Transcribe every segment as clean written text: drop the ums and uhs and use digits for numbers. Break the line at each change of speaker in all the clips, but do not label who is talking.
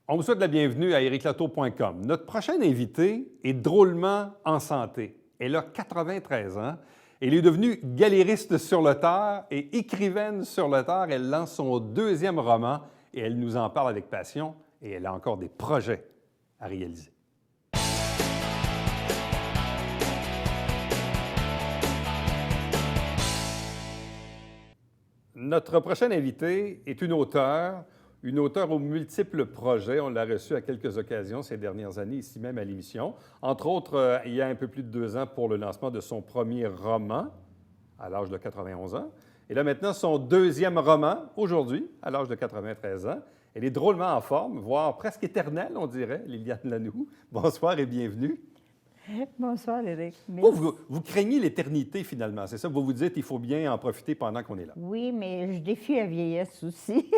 On vous souhaite la bienvenue à ericlatour.com. Notre prochaine invitée est drôlement en santé. Elle a 93 ans. Elle est devenue galériste sur le tard et écrivaine sur le tard. Elle lance son deuxième roman et elle nous en parle avec passion et elle a encore des projets à réaliser. Notre prochaine invitée est une auteure aux multiples projets. On l'a reçue à quelques occasions ces dernières années, ici même à l'émission. Entre autres, il y a un peu plus de 2 ans pour le lancement de son premier roman, à l'âge de 91 ans. Et là maintenant, son deuxième roman, aujourd'hui, à l'âge de 93 ans. Elle est drôlement en forme, voire presque éternelle, on dirait, Liliane Lanoux. Bonsoir et bienvenue.
Bonsoir, Éric.
Vous craignez l'éternité, finalement, c'est ça? Vous vous dites qu'il faut bien en profiter pendant qu'on est là.
Oui, mais je défie la vieillesse aussi.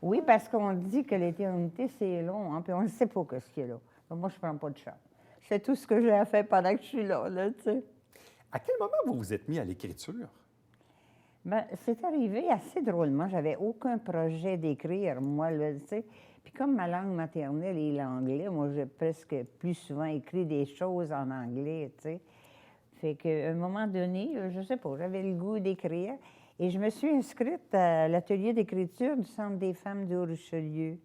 Oui, parce qu'on dit que l'éternité, c'est long, hein, puis on ne sait pas ce qu'il y a là. Donc, moi, je ne prends pas de chance. Je fais tout ce que j'ai à faire pendant que je suis là, tu sais.
À quel moment vous vous êtes mis à l'écriture?
Bien, c'est arrivé assez drôlement. J'avais aucun projet d'écrire, moi, là, tu sais. Puis comme ma langue maternelle est l'anglais, moi, j'ai presque plus souvent écrit des choses en anglais, tu sais. Fait qu'à un moment donné, je sais pas, j'avais le goût d'écrire et je me suis inscrite à l'atelier d'écriture du Centre des femmes de Richelieu.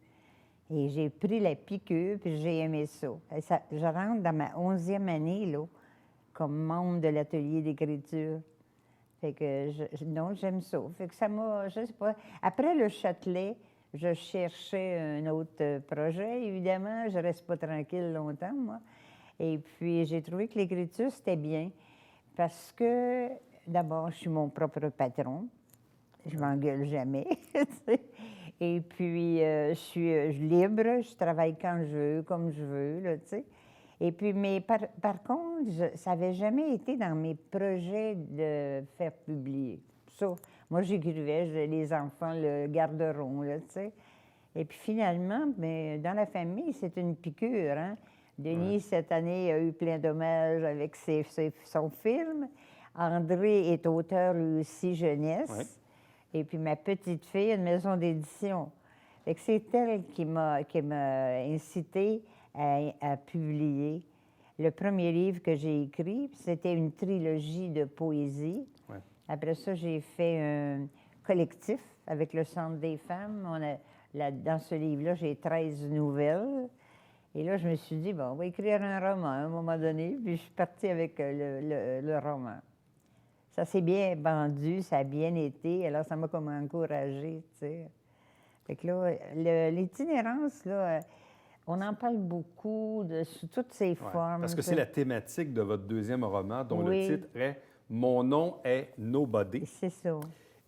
Et j'ai pris la piqûre, puis j'ai aimé ça. Je rentre dans ma 11e année, là, comme membre de l'atelier d'écriture. Fait que, non, j'aime ça. Fait que ça m'a, je sais pas. Après le Châtelet, je cherchais un autre projet, évidemment. Je reste pas tranquille longtemps, moi. Et puis, j'ai trouvé que l'écriture, c'était bien. Parce que, d'abord, je suis mon propre patron. Je m'engueule jamais. Et puis, je suis libre. Je travaille quand je veux, comme je veux, là, tu sais. Et puis, mais par contre, ça n'avait jamais été dans mes projets de faire publier. Ça, moi, j'écrivais, les enfants le garderont, là, tu sais. Et puis finalement, mais dans la famille, c'est une piqûre, hein? Denis,
Ouais.
cette année, a eu plein d'hommages avec son film. André est auteur, lui aussi, jeunesse.
Ouais.
Et puis ma petite fille a une maison d'édition. Fait que c'est elle qui m'a incité à publier. Le premier livre que j'ai écrit, c'était une trilogie de poésie.
Ouais.
Après ça, j'ai fait un collectif avec le Centre des femmes. Dans ce livre-là, j'ai 13 nouvelles. Et là, je me suis dit, bon, on va écrire un roman à un moment donné. Puis je suis partie avec le roman. Ça s'est bien vendu, ça a bien été. Alors, ça m'a comme encouragée, tu sais. Fait que là, l'itinérance, là, on en parle beaucoup sous toutes ses formes.
Parce que c'est la thématique de votre deuxième roman, dont
Oui.
le titre est « Mon nom est Nobody ».
C'est ça.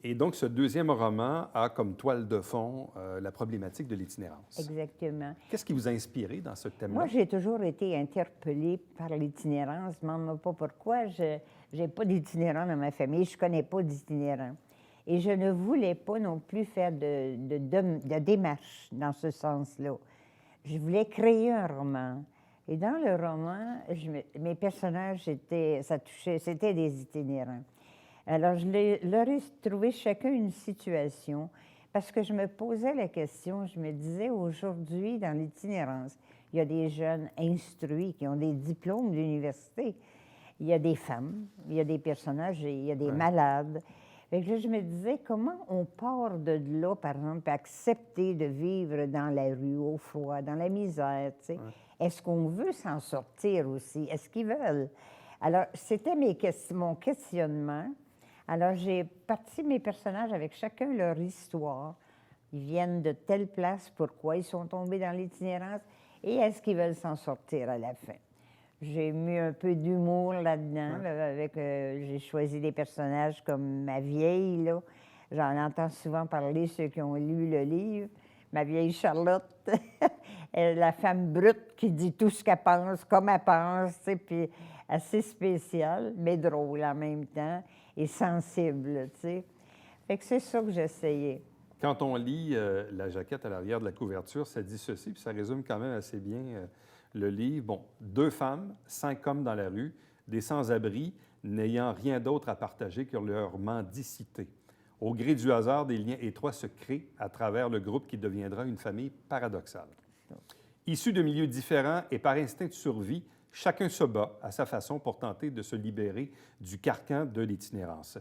Et donc, ce deuxième roman a comme toile de fond la problématique de l'itinérance.
Exactement.
Qu'est-ce qui vous a inspiré dans ce thème-là?
Moi, j'ai toujours été interpellée par l'itinérance. Je ne me demande pas pourquoi. Je n'ai pas d'itinérant dans ma famille. Je ne connais pas d'itinérant. Et je ne voulais pas non plus faire de démarche dans ce sens-là. Je voulais créer un roman. Et dans le roman, mes personnages, c'était des itinérants. Alors, leur ai trouvé chacun une situation parce que je me posais la question, je me disais, aujourd'hui, dans l'itinérance, il y a des jeunes instruits qui ont des diplômes d'université. Il y a des femmes, il y a des personnes âgées, il y a des malades. Fait que là, je me disais, comment on part de là, par exemple, accepter de vivre dans la rue, au froid, dans la misère, tu sais? Est-ce qu'on veut s'en sortir aussi? Est-ce qu'ils veulent? Alors, c'était mon questionnement. Alors, j'ai parti mes personnages avec chacun leur histoire. Ils viennent de telle place, pourquoi ils sont tombés dans l'itinérance et est-ce qu'ils veulent s'en sortir à la fin. J'ai mis un peu d'humour là-dedans. J'ai choisi des personnages comme ma vieille, là. J'en entends souvent parler, ceux qui ont lu le livre. Ma vieille Charlotte, la femme brute qui dit tout ce qu'elle pense, comme elle pense, tu sais, puis assez spéciale, mais drôle en même temps, et sensible, tu sais. Fait que c'est ça que j'essayais.
Quand on lit la jaquette à l'arrière de la couverture, ça dit ceci, puis ça résume quand même assez bien le livre. Bon, 2 femmes, 5 hommes dans la rue, des sans-abri n'ayant rien d'autre à partager que leur mendicité. Au gré du hasard, des liens étroits se créent à travers le groupe qui deviendra une famille paradoxale. Issus de milieux différents et par instinct de survie, chacun se bat à sa façon pour tenter de se libérer du carcan de l'itinérance.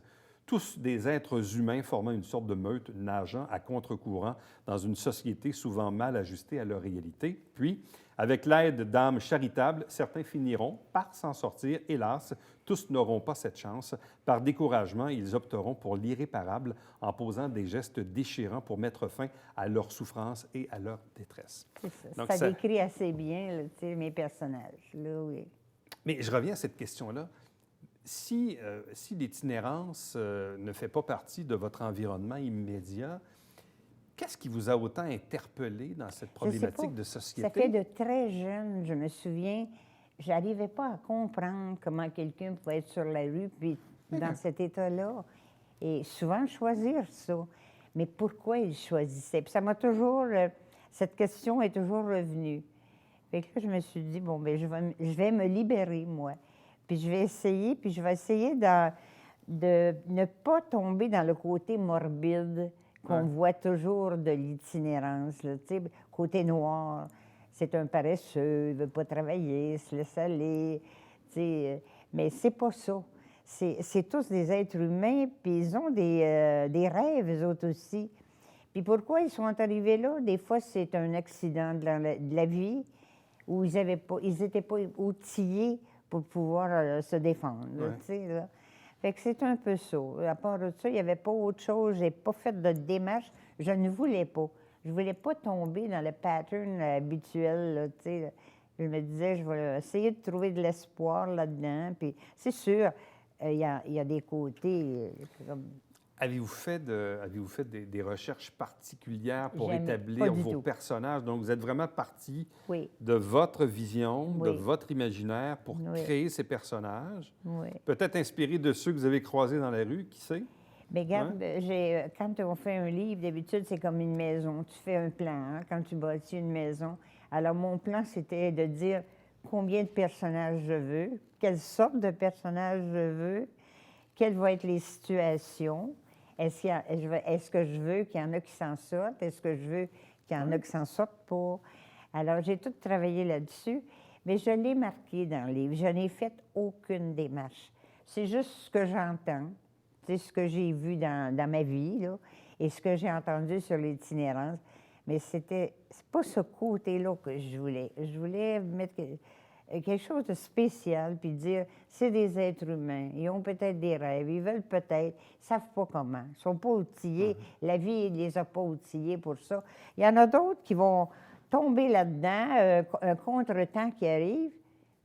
Tous des êtres humains formant une sorte de meute, nageant à contre-courant dans une société souvent mal ajustée à leur réalité. Puis, avec l'aide d'âmes charitables, certains finiront par s'en sortir. Hélas, tous n'auront pas cette chance. Par découragement, ils opteront pour l'irréparable en posant des gestes déchirants pour mettre fin à leur souffrance et à leur détresse.
C'est ça.
Donc,
Ça décrit assez bien là, tu sais, mes personnages. Là, oui.
Mais je reviens à cette question-là. Si l'itinérance ne fait pas partie de votre environnement immédiat, qu'est-ce qui vous a autant interpellé dans cette problématique de société?
Ça fait de très jeune, je me souviens, j'arrivais pas à comprendre comment quelqu'un pouvait être sur la rue puis dans cet état-là. Et souvent choisir ça. Mais pourquoi il choisissait? Puis ça m'a toujours... cette question est toujours revenue. Fait que là, je me suis dit, bon, bien, je vais me libérer, moi. Puis je vais essayer de ne pas tomber dans le côté morbide qu'on voit toujours de l'itinérance, là, tu sais, côté noir. C'est un paresseux, il ne veut pas travailler, il se laisse aller, tu sais. Mais c'est pas ça. C'est tous des êtres humains, puis ils ont des rêves, eux autres aussi. Puis pourquoi ils sont arrivés là? Des fois, c'est un accident de la vie où ils n'étaient pas outillés pour pouvoir se défendre, là, tu sais, là. Fait que c'est un peu ça. À part de ça, il n'y avait pas autre chose. Je n'ai pas fait de démarche. Je ne voulais pas. Je ne voulais pas tomber dans le pattern habituel, là, tu sais, là. Je me disais, je vais essayer de trouver de l'espoir là-dedans. Puis c'est sûr, il y a des côtés comme...
Avez-vous fait des recherches particulières pour
Jamais.
établir
Pas du
vos
tout.
personnages? Donc, vous êtes vraiment parti
Oui.
de votre vision, de
Oui.
votre imaginaire pour
Oui.
créer ces personnages.
Oui.
Peut-être inspiré de ceux que vous avez croisés dans la rue, qui sait?
Mais regarde, quand on fait un livre, d'habitude, c'est comme une maison. Tu fais un plan, hein, quand tu bâtis une maison. Alors, mon plan, c'était de dire combien de personnages je veux, quelle sorte de personnages je veux, quelles vont être les situations. Est-ce que je veux qu'il y en a qui s'en sortent? Est-ce que je veux qu'il y en a qui s'en sortent pas? Alors, j'ai tout travaillé là-dessus, mais je l'ai marqué dans le livre. Je n'ai fait aucune démarche. C'est juste ce que j'entends, c'est ce que j'ai vu dans ma vie, là, et ce que j'ai entendu sur l'itinérance. Mais c'est pas ce côté-là que je voulais. Je voulais mettre quelque chose de spécial, puis dire, c'est des êtres humains, ils ont peut-être des rêves, ils veulent peut-être, ils ne savent pas comment, ils ne sont pas outillés, la vie ne les a pas outillés pour ça. Il y en a d'autres qui vont tomber là-dedans, un contretemps qui arrive,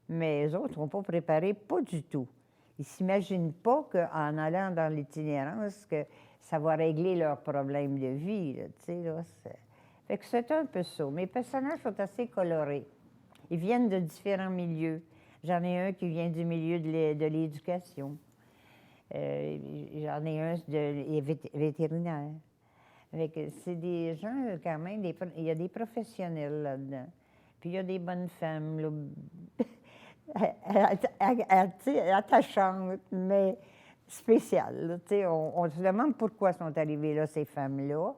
mais les autres ne sont pas préparés, pas du tout. Ils ne s'imaginent pas qu'en allant dans l'itinérance, que ça va régler leurs problèmes de vie, là, tu sais, là. Fait que c'est un peu ça. Mes personnages sont assez colorés. Ils viennent de différents milieux. J'en ai un qui vient du milieu de l'éducation. J'en ai un vétérinaire. C'est des gens, quand même, il y a des professionnels là-dedans. Puis il y a des bonnes femmes, là, attachantes, mais spéciales, là, tu sais. On se demande pourquoi sont arrivées là, ces femmes-là.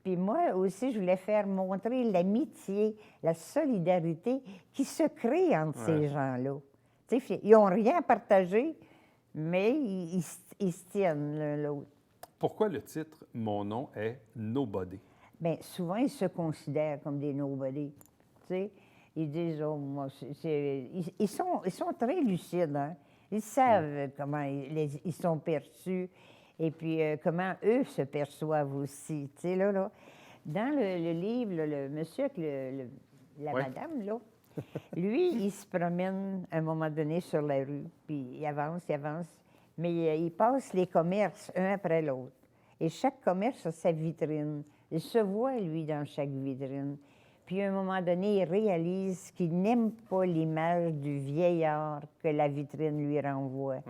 Puis moi aussi, je voulais faire montrer l'amitié, la solidarité qui se crée entre ces gens-là. Tu sais, ils n'ont rien à partager, mais ils se tiennent l'un l'autre.
Pourquoi le titre « Mon nom est Nobody » ?
Bien, souvent, ils se considèrent comme des nobody. Tu sais, ils disent, oh, moi, ils sont très lucides, hein? Ils savent comment ils sont perçus et puis comment eux se perçoivent aussi. Tu sais, là. Dans le livre, là, le monsieur avec la madame, là, lui, il se promène à un moment donné sur la rue, puis il avance, mais il passe les commerces un après l'autre. Et chaque commerce a sa vitrine. Il se voit, lui, dans chaque vitrine. Puis, à un moment donné, il réalise qu'il n'aime pas l'image du vieillard que la vitrine lui renvoie.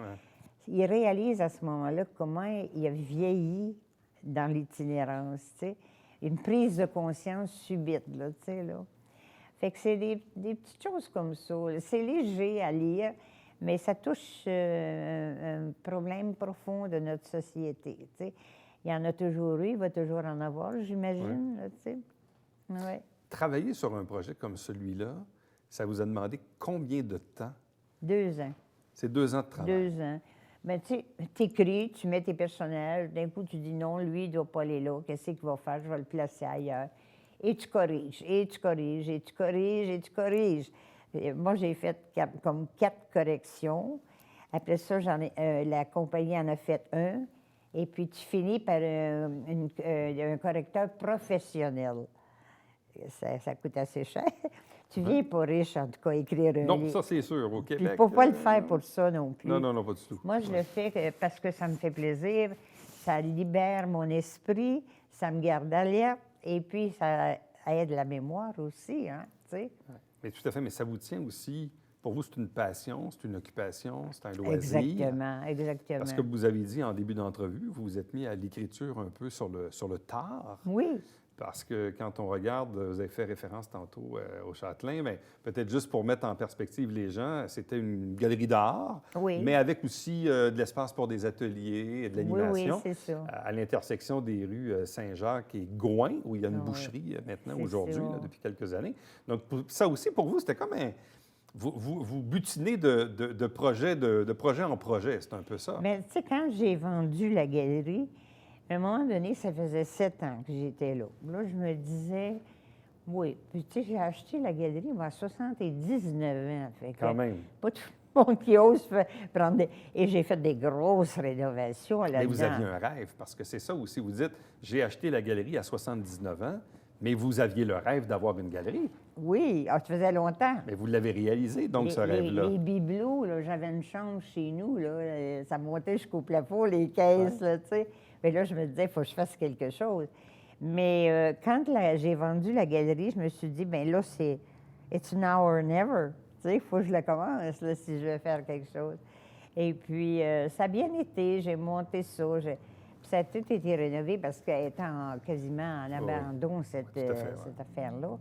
Il réalise à ce moment-là comment il a vieilli dans l'itinérance, tu sais. Une prise de conscience subite, là, tu sais, là. Fait que c'est des petites choses comme ça. C'est léger à lire, mais ça touche un problème profond de notre société, tu sais. Il y en a toujours eu, il va toujours en avoir, j'imagine, là, tu sais. Ouais.
Travailler sur un projet comme celui-là, ça vous a demandé combien de temps?
2 ans.
C'est 2 ans de travail.
2 ans. Mais tu sais, t'écris, tu mets tes personnages, d'un coup, tu dis non, lui, il ne doit pas aller là, qu'est-ce qu'il va faire? Je vais le placer ailleurs. Et tu corriges, et tu corriges, et tu corriges, et tu corriges. Et moi, j'ai fait comme 4 corrections. Après ça, la compagnie en a fait un. Et puis, tu finis par un correcteur professionnel. Ça coûte assez cher. Tu viens pas riche, en tout cas, écrire un
Non,
livre.
ça, c'est sûr. Au
Puis il
Québec...
ne faut pas le faire pour ça non plus.
Non, non, non, pas du tout.
Moi, je le fais parce que ça me fait plaisir, ça libère mon esprit, ça me garde alerte, et puis ça aide la mémoire aussi, hein, tu sais.
Ouais. Mais tout à fait, mais ça vous tient aussi... Pour vous, c'est une passion, c'est une occupation, c'est un loisir.
Exactement, exactement.
Parce que vous avez dit en début d'entrevue, vous vous êtes mis à l'écriture un peu sur le tard.
Oui.
Parce que quand on regarde, vous avez fait référence tantôt au Châtelain, mais peut-être juste pour mettre en perspective les gens, c'était une galerie d'art,
Oui.
mais avec aussi de l'espace pour des ateliers et de l'animation.
Oui, c'est ça.
À l'intersection des rues Saint-Jacques et Gouin, où il y a une
Oui.
boucherie maintenant,
C'est
aujourd'hui,
ça.
depuis quelques années. Donc, ça aussi, pour vous, c'était comme un... Vous butinez de projet en projet, c'est un peu ça.
Mais tu sais, quand j'ai vendu la galerie, à un moment donné, ça faisait 7 ans que j'étais là. Là, je me disais, oui. Puis tu sais, j'ai acheté la galerie moi, à 79 ans. Fait que
Quand même.
pas tout le monde qui ose prendre des... Et j'ai fait des grosses rénovations là-dedans.
Mais vous aviez un rêve, parce que c'est ça aussi. Vous dites, j'ai acheté la galerie à 79 ans, mais vous aviez le rêve d'avoir une galerie.
Oui, ça faisait longtemps.
Mais vous l'avez réalisé, donc, ce rêve-là.
Les bibelots, là, j'avais une chambre chez nous, là, ça montait jusqu'au plafond, les caisses, là, tu sais. Mais là, je me disais, il faut que je fasse quelque chose. Mais quand j'ai vendu la galerie, je me suis dit, bien là, c'est it's now or never. Tu sais, il faut que je le commence, là, si je veux faire quelque chose. Et puis, ça a bien été, j'ai monté ça. Puis ça a tout été rénové parce qu'elle était quasiment en abandon, cette affaire-là.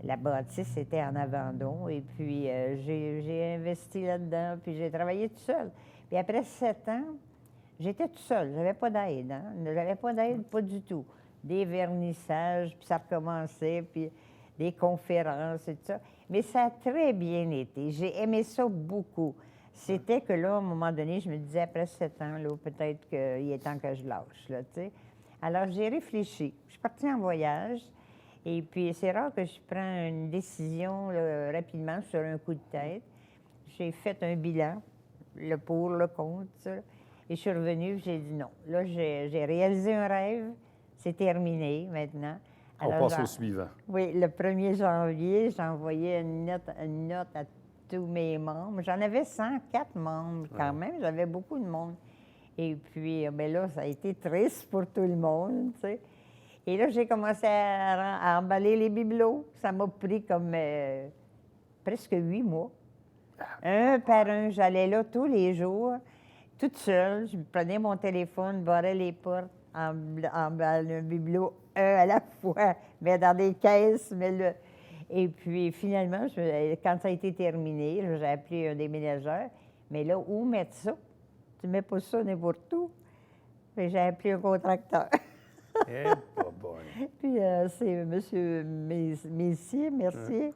La bâtisse était en abandon et puis j'ai investi là-dedans, puis j'ai travaillé tout seul. Puis après 7 ans, j'étais tout seul, j'avais pas d'aide, hein? J'avais pas d'aide, pas du tout. Des vernissages, puis ça recommençait, puis des conférences et tout ça. Mais ça a très bien été. J'ai aimé ça beaucoup. C'était que là, à un moment donné, je me disais, après 7 ans, là, peut-être qu'il est temps que je lâche, là, tu sais. Alors, j'ai réfléchi. Je suis partie en voyage. Et puis, c'est rare que je prends une décision là, rapidement sur un coup de tête. J'ai fait un bilan, le pour, le contre, ça. Et je suis revenue, j'ai dit non. Là, j'ai réalisé un rêve, c'est terminé maintenant.
On passe au suivant.
Oui, le 1er janvier, j'ai envoyé une note à tous mes membres. J'en avais 104 membres quand même, j'avais beaucoup de monde. Et puis, bien là, ça a été triste pour tout le monde, tu sais. Et là, j'ai commencé à emballer les bibelots. Ça m'a pris comme presque 8 mois. Un par un, j'allais là tous les jours, toute seule. Je prenais mon téléphone, barrais les portes, emballais un bibelot, un à la fois, mais dans des caisses. Et puis, finalement, quand ça a été terminé, j'ai appelé un déménageur. Mais là, où mettre ça? Tu mets pas ça n'importe où. J'ai appelé un contracteur.
Eh, pas bon.
Puis c'est M. Messier, merci,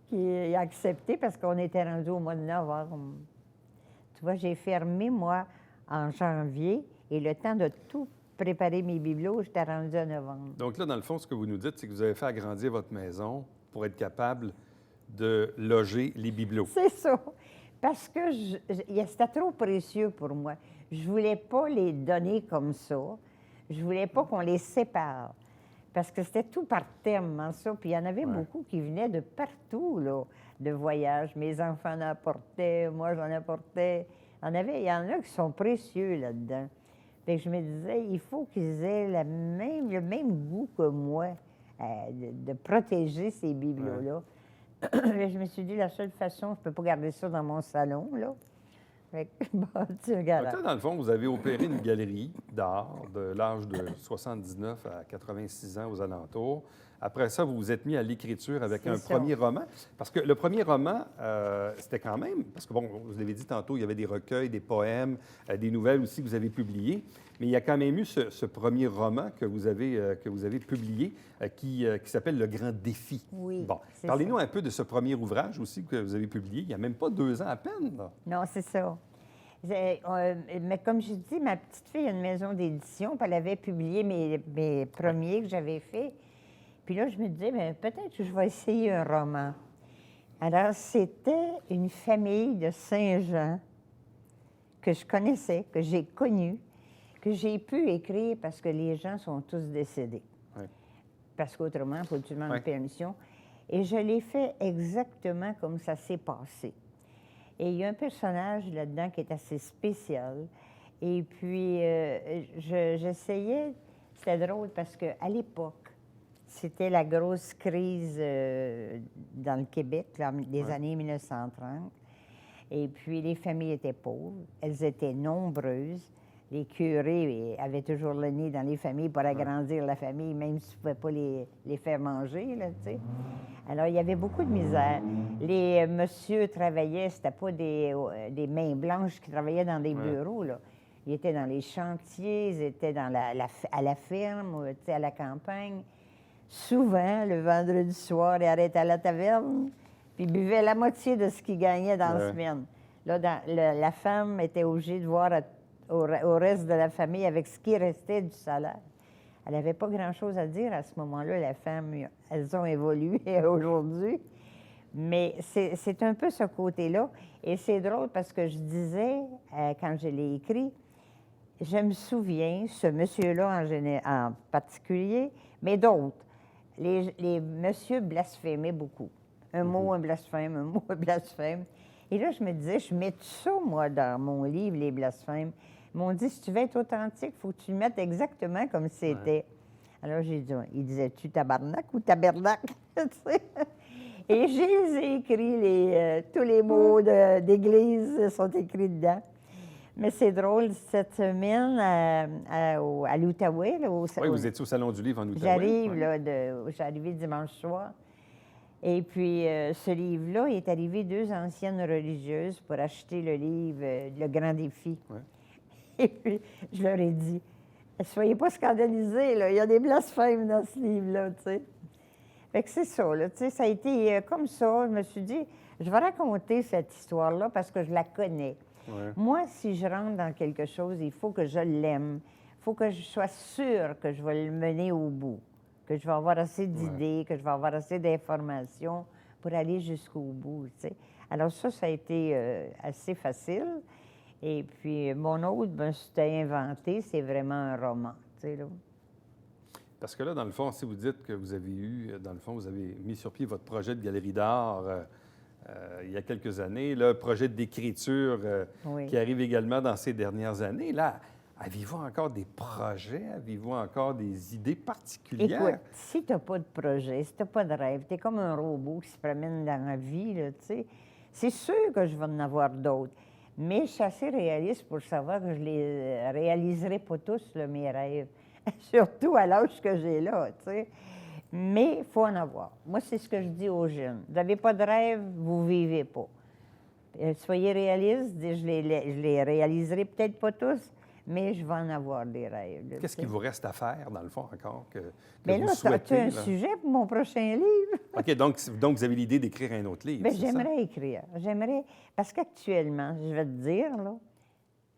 qui a accepté parce qu'on était rendu au mois de novembre. Tu vois, j'ai fermé, moi, en janvier, et le temps de tout préparer mes bibelots, j'étais rendue en novembre.
Donc là, dans le fond, ce que vous nous dites, c'est que vous avez fait agrandir votre maison pour être capable de loger les bibelots.
C'est ça. Parce que c'était trop précieux pour moi. Je voulais pas les donner comme ça. Je voulais pas qu'on les sépare. Parce que c'était tout par thème, hein, ça. Puis il y en avait beaucoup qui venaient de partout, là, de voyage. Mes enfants en apportaient, moi j'en apportais. Il y en a qui sont précieux là-dedans. Fait que je me disais, il faut qu'ils aient le même goût que moi de protéger ces bibelots-là. Je me suis dit, la seule façon, je ne peux pas garder ça dans mon salon, là. Fait que, bon, tu regardes.
Donc là, dans le fond, vous avez opéré une galerie d'art de l'âge de 79 à 86 ans aux alentours, Après ça, vous vous êtes mis à l'écriture avec
C'est
un
ça.
premier roman. Parce que le premier roman, c'était quand même, parce que bon, vous l'avez dit tantôt, il y avait des recueils, des poèmes, des nouvelles aussi que vous avez publiées. Mais il y a quand même eu ce premier roman que vous avez publié qui s'appelle Le Grand Défi.
Oui,
Bon,
c'est
parlez-nous
ça.
un peu de ce premier ouvrage aussi que vous avez publié il n'y a même pas 2 ans à peine, là.
Non, c'est ça. Mais comme je dis, ma petite fille a une maison d'édition, puis elle avait publié mes premiers que j'avais faits. Puis là, je me disais, bien, peut-être que je vais essayer un roman. Alors, c'était une famille de Saint-Jean que je connaissais, que j'ai connue, que j'ai pu écrire parce que les gens sont tous décédés.
Oui.
Parce qu'autrement, il faut que tu demandes
Ouais.
permission. Et je l'ai fait exactement comme ça s'est passé. Et il y a un personnage là-dedans qui est assez spécial. Et puis, j'essayais, c'était drôle parce qu'à l'époque, c'était la grosse crise dans le Québec, là, des
Ouais.
années 1930. Et puis, les familles étaient pauvres, elles étaient nombreuses. Les curés avaient toujours le nez dans les familles pour agrandir la famille, même si tu ne pouvais pas les faire manger, là, tu sais. Alors, il y avait beaucoup de misère. Les messieurs travaillaient, c'était pas des mains blanches qui travaillaient dans des
Ouais.
bureaux, là. Ils étaient dans les chantiers, ils étaient à la ferme, ou, tu sais, à la campagne. Souvent, le vendredi soir, ils arrêtaient à la taverne, puis ils buvaient la moitié de ce qu'ils gagnaient dans la
Ouais.
semaine. Là, la femme était obligée de voir au reste de la famille avec ce qui restait du salaire. Elle n'avait pas grand-chose à dire à ce moment-là, la femme. Elles ont évolué aujourd'hui. Mais c'est un peu ce côté-là. Et c'est drôle parce que je disais, quand je l'ai écrit, je me souviens, ce monsieur-là en particulier, mais d'autres, les messieurs blasphémaient beaucoup. Un mot, un blasphème, un mot, un blasphème. Et là, je me disais, je mets tout ça, moi, dans mon livre, les blasphèmes. Ils m'ont dit, si tu veux être authentique, il faut que tu le mettes exactement comme c'était. Alors, j'ai dit, il disait-tu tabarnak ou tabernacle? Tu sais? Et j'ai écrit tous les mots d'église sont écrits dedans. Mais c'est drôle, cette semaine, à l'Outaouais, là,
Oui, vous étiez au Salon du Livre en Outaouais.
j'arrive,
Ouais.
là, j'ai arrivé dimanche soir. Et puis, ce livre-là, il est arrivé 2 anciennes religieuses pour acheter le livre Le Grand Défi.
Ouais.
Et puis, je leur ai dit, soyez pas scandalisés, là, il y a des blasphèmes dans ce livre-là, tu sais. Fait que c'est ça, là, tu sais, ça a été comme ça. Je me suis dit, je vais raconter cette histoire-là parce que je la connais.
Ouais.
Moi, si je rentre dans quelque chose, il faut que je l'aime. Il faut que je sois sûre que je vais le mener au bout, que je vais avoir assez d'idées, que je vais avoir assez d'informations pour aller jusqu'au bout, tu sais. Alors ça a été assez facile. Et puis, mon autre, ben, c'était inventé, c'est vraiment un roman, tu sais, là.
Parce que là, dans le fond, si vous dites que vous avez eu, dans le fond, vous avez mis sur pied votre projet de galerie d'art il y a quelques années, le projet d'écriture
Oui.
qui arrive également dans ces dernières années, là, avez-vous encore des projets? Avez-vous encore des idées particulières?
Écoute, si tu n'as pas de projet, si tu n'as pas de rêve, tu es comme un robot qui se promène dans la vie, là, tu sais. C'est sûr que je vais en avoir d'autres. Mais je suis assez réaliste pour savoir que je les réaliserai pas tous, là, mes rêves. Surtout à l'âge que j'ai là, tu sais. Mais il faut en avoir. Moi, c'est ce que je dis aux jeunes. Vous n'avez pas de rêve, vous ne vivez pas. Soyez réalistes, je les réaliserai peut-être pas tous, mais je vais en avoir des rêves. Là,
Qu'est-ce
tu
qu'il
sais.
vous reste à faire, dans le fond, encore, que
Mais
vous
là, as-tu
souhaitez?
un
Là?
sujet pour mon prochain livre?
OK, donc vous avez l'idée d'écrire un autre livre,
Bien,
c'est ça?
j'aimerais écrire. J'aimerais. Parce qu'actuellement, je vais te dire, là,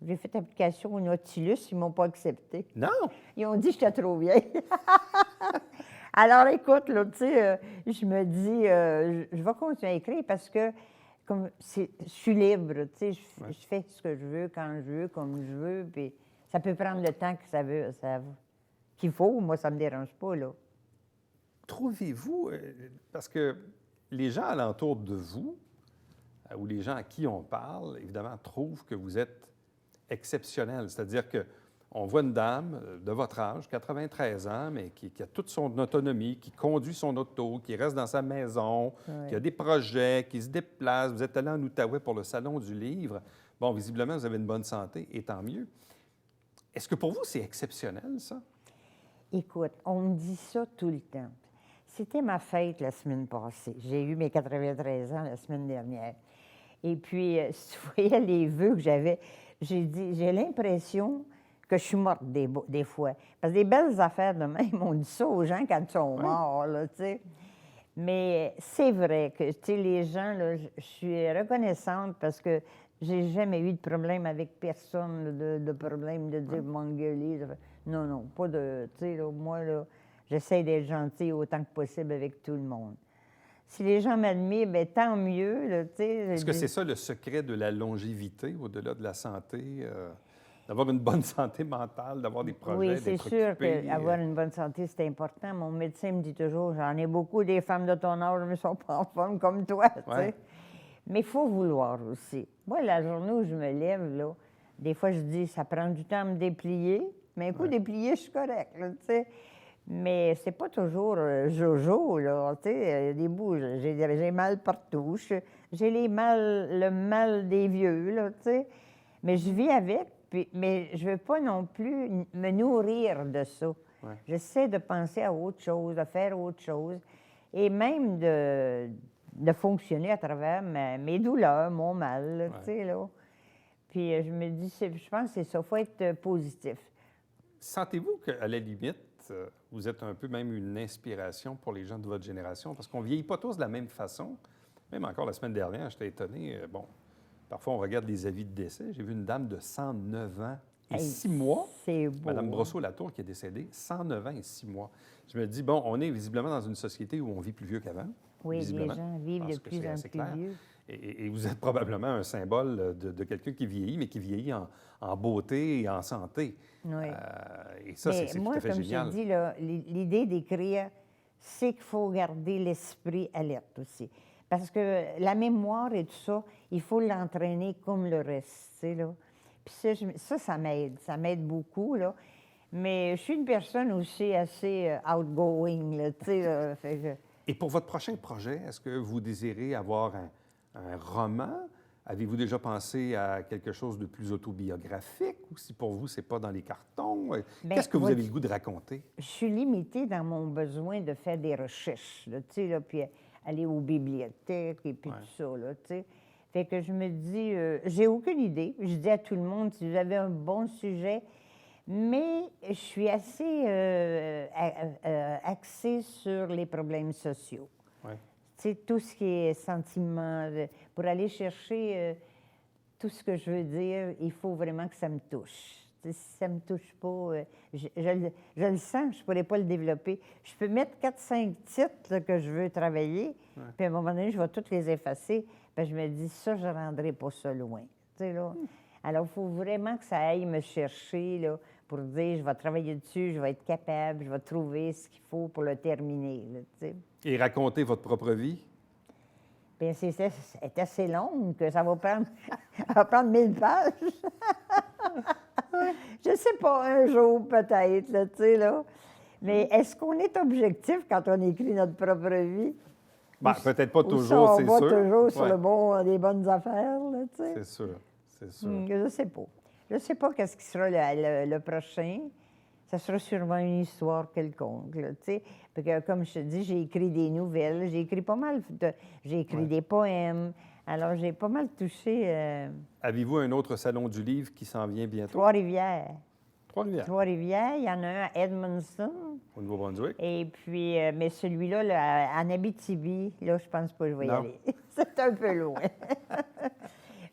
j'ai fait application au Nautilus, ils ne m'ont pas accepté.
Non!
Ils ont dit que j'étais trop vieille. Alors, écoute, là, tu sais, je me dis, je vais continuer à écrire parce que je suis libre, tu sais, je fais ce que je veux, quand je veux, comme je veux, puis ça peut prendre le temps que qu'il faut. Moi, ça ne me dérange pas, là.
Trouvez-vous, parce que les gens alentour de vous, ou les gens à qui on parle, évidemment, trouvent que vous êtes exceptionnel. C'est-à-dire qu'on voit une dame de votre âge, 93 ans, mais qui a toute son autonomie, qui conduit son auto, qui reste dans sa maison,
Ouais.
qui a des projets, qui se déplace. Vous êtes allé en Outaouais pour le Salon du Livre. Bon, visiblement, vous avez une bonne santé, et tant mieux. Est-ce que pour vous, c'est exceptionnel, ça?
Écoute, on me dit ça tout le temps. C'était ma fête la semaine passée. J'ai eu mes 93 ans la semaine dernière. Et puis, si tu voyais les vœux que j'avais, j'ai l'impression que je suis morte des fois. Parce que des belles affaires de même, on dit ça aux gens quand ils sont morts, là, tu sais. Mais c'est vrai que, tu sais, les gens, là, je suis reconnaissante parce que j'ai jamais eu de problème avec personne, de problème de dire m'engueuler. Non, non, pas de, tu sais, là, moi, là, j'essaie d'être gentille autant que possible avec tout le monde. Si les gens m'admirent, bien, tant mieux, là, tu sais.
Est-ce que c'est ça le secret de la longévité, au-delà de la santé? D'avoir une bonne santé mentale, d'avoir des projets,
Oui, c'est
d'être
sûr
occupé?
qu'avoir une bonne santé, c'est important. Mon médecin me dit toujours, j'en ai beaucoup des femmes de ton âge, mais ne sont pas en forme comme toi, tu sais.
Ouais.
Mais il faut vouloir aussi. Moi, la journée où je me lève, là, des fois, je dis, ça prend du temps à me déplier, mais un coup déplié, je suis correcte, là, tu sais. Mais c'est pas toujours jojo, là, tu sais. Il y a des bouts, j'ai mal partout. J'ai le mal des vieux, là, tu sais. Mais je vis avec, mais je veux pas non plus me nourrir de ça.
Ouais.
J'essaie de penser à autre chose, de faire autre chose, et même de fonctionner à travers mes douleurs, mon mal, là, tu sais, là. Puis je me dis, je pense que c'est ça, il faut être positif.
Sentez-vous qu'à la limite, vous êtes un peu même une inspiration pour les gens de votre génération? Parce qu'on ne vieillit pas tous de la même façon. Même encore la semaine dernière, j'étais étonné. Bon, parfois, on regarde les avis de décès. J'ai vu une dame de 109 ans et 6 mois.
C'est beau.
Mme Brosseau-Latour qui est décédée, 109 ans et 6 mois. Je me dis, bon, on est visiblement dans une société où on vit plus vieux qu'avant.
Oui, les
visiblement.
gens vivent de plus en plus vieux.
Et vous êtes probablement un symbole de quelqu'un qui vieillit, mais qui vieillit en beauté et en santé.
Oui.
Et ça, c'est tout à fait génial.
Moi, comme je te dis, là, l'idée d'écrire, c'est qu'il faut garder l'esprit alerte aussi. Parce que la mémoire et tout ça, il faut l'entraîner comme le reste, tu sais, là. Puis ça m'aide beaucoup, là. Mais je suis une personne aussi assez outgoing, là, tu sais, là, fait que...
Et pour votre prochain projet, est-ce que vous désirez avoir un roman? Avez-vous déjà pensé à quelque chose de plus autobiographique ou si pour vous, c'est pas dans les cartons?
Bien,
Qu'est-ce que vous avez le goût de raconter?
Je suis limitée dans mon besoin de faire des recherches, là, tu sais, là, puis aller aux bibliothèques et puis tout ça, là, tu sais. Fait que je me dis, j'ai aucune idée. Je dis à tout le monde, si vous avez un bon sujet, mais je suis assez axée sur les problèmes sociaux.
Ouais.
Tu sais, tout ce qui est sentiment, pour aller chercher tout ce que je veux dire, il faut vraiment que ça me touche. Tu sais, si ça ne me touche pas, je le sens, je ne pourrais pas le développer. Je peux mettre 4-5 titres là, que je veux travailler, puis à un moment donné, je vais tous les effacer, puis je me dis, ça, je ne rendrai pas ça loin. Tu sais, là. Alors, il faut vraiment que ça aille me chercher là, pour dire, je vais travailler dessus, je vais être capable, je vais trouver ce qu'il faut pour le terminer. Là, tu sais.
Et raconter votre propre vie?
Bien, c'est assez long que ça va prendre, ça va prendre 1000 pages. Je sais pas, un jour peut-être, là, tu sais, là. Mais est-ce qu'on est objectif quand on écrit notre propre vie?
Ben, peut-être pas toujours, c'est sûr.
On va toujours sur les bonnes affaires, là, tu sais.
C'est sûr, c'est sûr.
Je sais pas. Je sais pas qu'est-ce qui sera le prochain. Ça sera sûrement une histoire quelconque, là, tu sais. Parce que, comme je te dis, j'ai écrit des nouvelles, j'ai écrit pas mal j'ai écrit des poèmes. Alors, j'ai pas mal touché...
Avez-vous un autre salon du livre qui s'en vient bientôt?
Trois-Rivières.
Trois-Rivières.
Trois-Rivières, il y en a un à Edmundston.
Au Nouveau-Brunswick?
Et puis, mais celui-là, là, en Abitibi, là, je pense pas que je vais y aller. C'est un peu loin.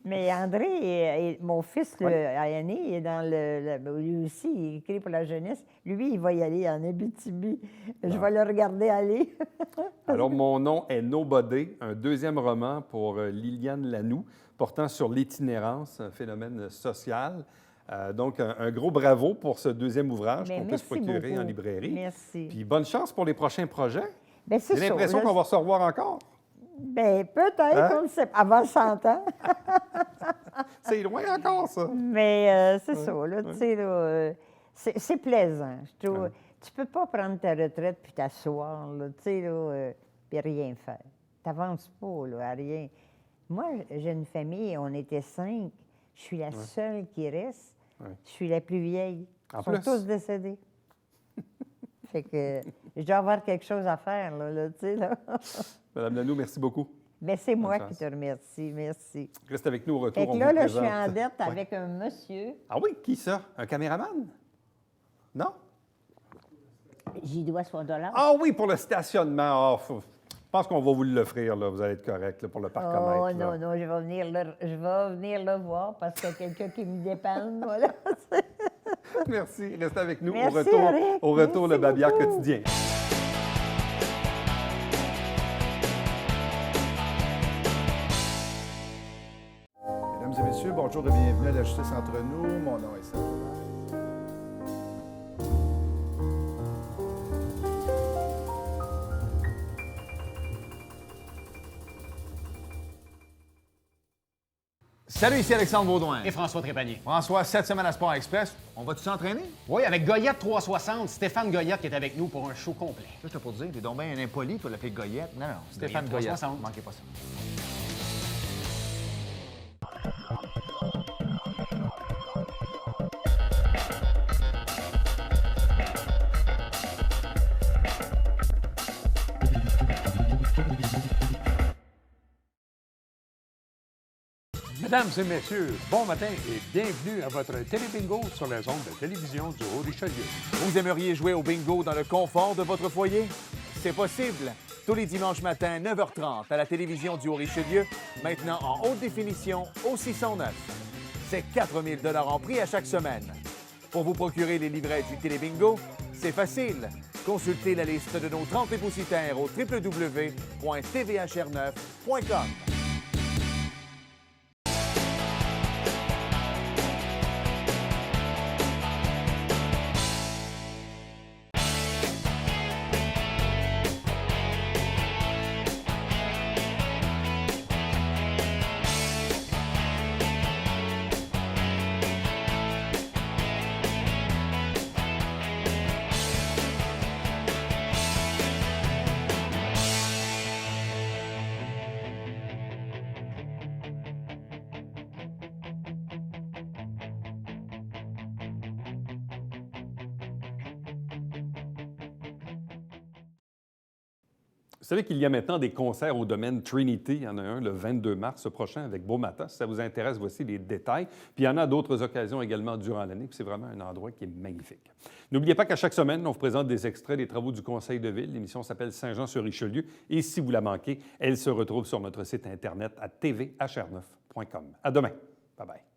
Mais André, mon fils, aîné, est dans lui aussi, il écrit pour la jeunesse. Lui, il va y aller en Abitibi. Je vais le regarder aller.
Alors, mon nom est Nobody, un deuxième roman pour Liliane Lanoux, portant sur l'itinérance, un phénomène social. Donc, un gros bravo pour ce deuxième ouvrage qu'on peut se procurer en librairie.
Merci.
Puis, bonne chance pour les prochains projets.
Bien,
J'ai l'impression qu'on va se revoir encore.
Bien, peut-être, on le sait, avant 100 ans.
C'est loin encore, ça.
Mais c'est ça, là, tu sais, là, c'est plaisant. Je trouve, tu peux pas prendre ta retraite puis t'asseoir, là, tu sais, là, puis rien faire. T'avances pas, là, à rien. Moi, j'ai une famille, on était 5. Je suis la seule qui reste. Je suis la plus vieille. Ils sont tous décédés. Fait que je dois avoir quelque chose à faire, là, tu sais, là.
Madame Lanoux, merci beaucoup.
Mais c'est moi
Bonne
qui
chance.
te remercie. Merci.
Reste avec nous au retour.
Fait que
on
là,
vous
je suis
présente-
en dette
Ouais.
avec un monsieur.
Ah oui, qui ça? Un caméraman? Non?
J'y dois $100.
Ah oui, pour le stationnement. Ah, je pense qu'on va vous l'offrir, là. Vous allez être correct là, pour le parcomètre.
Oh
là.
non, non, je vais venir le voir parce qu'il y a quelqu'un qui me dépanne, voilà.
Merci. Restez avec nous
Merci,
au
Eric.
retour
Merci
le Babillard
beaucoup.
quotidien.
Mesdames et messieurs, bonjour et bienvenue à la Justice entre nous. Mon nom est Serge.
Salut, ici Alexandre Baudouin.
Et François Trépanier.
François, cette semaine à Sport Express, on va-tu s'entraîner?
Oui, avec Goyette 360, Stéphane Goyette qui est avec nous pour un show complet.
Ça, je te pour te dire, t'es donc bien un impoli, toi, l'appeler Goyette. Non, non, Stéphane
Goyette
Goyette.
360.
Manquez pas ça.
Mesdames et messieurs, bon matin et bienvenue à votre télébingo sur les ondes de télévision du Haut-Richelieu.
Vous aimeriez jouer au bingo dans le confort de votre foyer? C'est possible. Tous les dimanches matins, 9h30, à la télévision du Haut-Richelieu, maintenant en haute définition au 609. C'est 4 000 $ en prix à chaque semaine. Pour vous procurer les livrets du Télébingo, c'est facile. Consultez la liste de nos 30 dépositaires au www.tvhr9.com.
Vous savez qu'il y a maintenant des concerts au domaine Trinity. Il y en a un le 22 mars prochain avec Beaumatin. Si ça vous intéresse, voici les détails. Puis il y en a d'autres occasions également durant l'année. Puis c'est vraiment un endroit qui est magnifique. N'oubliez pas qu'à chaque semaine, on vous présente des extraits des travaux du Conseil de ville. L'émission s'appelle Saint-Jean-sur-Richelieu. Et si vous la manquez, elle se retrouve sur notre site Internet à tvhr9.com. À demain. Bye-bye.